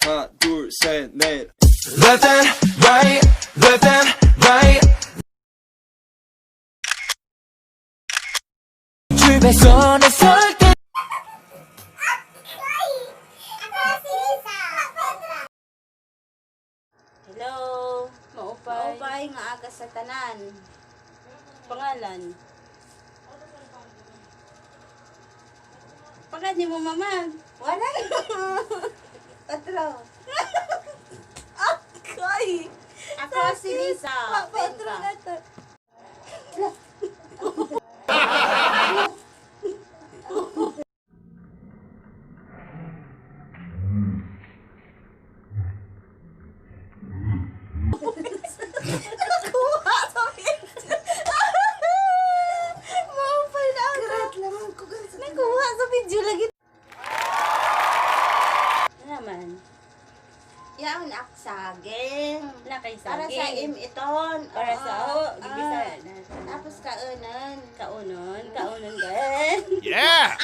하나 둘셋넷 Left and right, left and right. 출발선에 설 때. Hello, Maupay. maupay nga aga sa tanan. Pangalan. Pagkat ni mo mama, wala Patro. Ay! Ako si Lisa. Patro Benta. na to. Nakuha sa video. Maupay na ako. Karat naman ko ganun. Nakuha sa video lagi. Ano naman? Yaon ak saging. Nakay Para sa saging. iton. Para sa Oo, gibisa ah. na. Tapos kaunan. Kaunon gan. Yeah.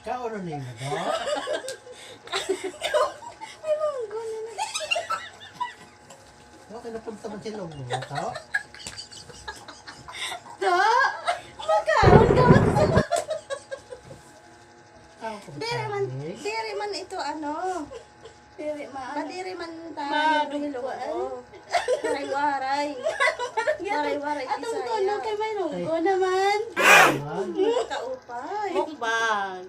Kauno na yun ba? Ay, manggo na na. Okay, napunta man sila mo ito. To? Magkaon ka ba? Diri man ito ano. Diri man. Madiri man tayo. Madugtuan. Waray-waray. Waray-waray Atong Bisaya. tono kay may lunggo naman. Kaupay. Mukbang.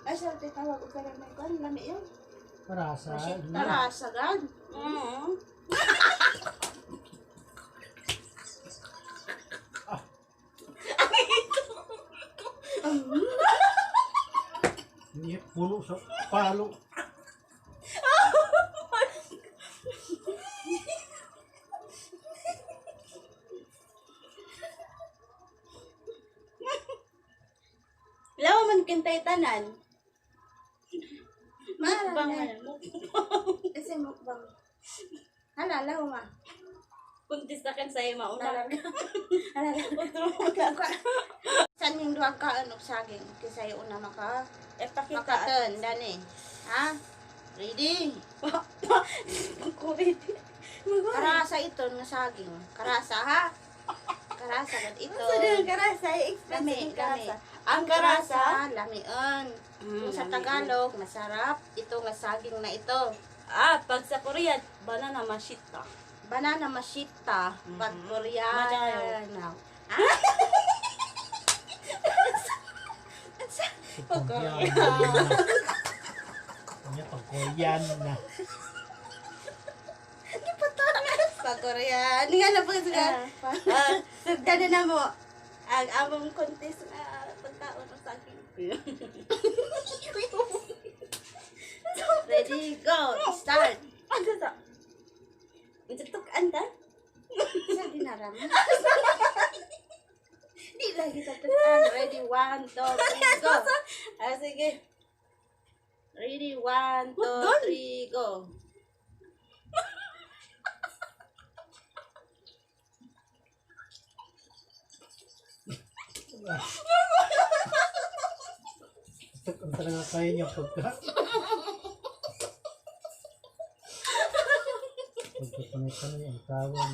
Ay, siya, tawag ko ka lang may kwan. Lami yun. Marasa. Tarasagad. Hindi puno sa palo. Lawa man kintay tanan. Mukbang. Mukbang man. Mukbang. Kasi mukbang. Halala ko ma. Kuntis na kan sa'yo mauna. Halala. Halala. San yung duwag ka ano saging? Kasi yung una maka. Pakita. Makaton. Dani. Ha? Ready? Kulit. Karasa ito nga saging. Karasa ha? Karasa gad ito. Sa din karasa, express Lami, ang lami. karasa. Ang karasa, lamion. Kung sa lamion. Tagalog, masarap. Ito nga saging na ito. pag sa Korean, banana mashita. Banana mashita. Pag Koreano. Madayo. Pag-Korean. Kanya pag-Korean na. Pag Koreano. Nga na po sila. Sugdan na mo. Ang among contest na pagkaon ng saging. Ready, go. Start. Ano sa? Tutukan ka? Sa dinaram. Di lagi tatukan. Ready, 1, 2, 3, go. Sige. Ready, 1, 2, 3, go. Ang talaga kaya niya pagka. Pagkakunita na yung tawon.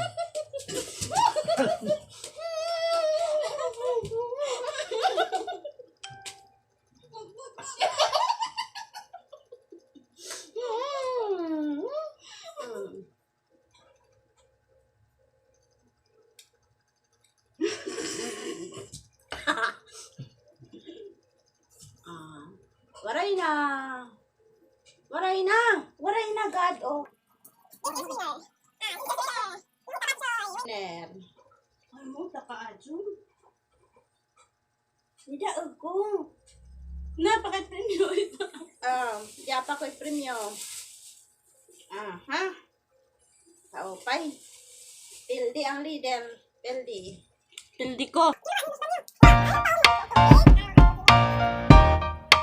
Waray na. Waray na. Waray na, God. Oh. Ner. Ay mo, taka-adyo. Hindi ako. Napaka-tenyo ito. Yapa ko'y premyo. Ha? Taopay. Pildi ang leader. Pildi. Pildi ko.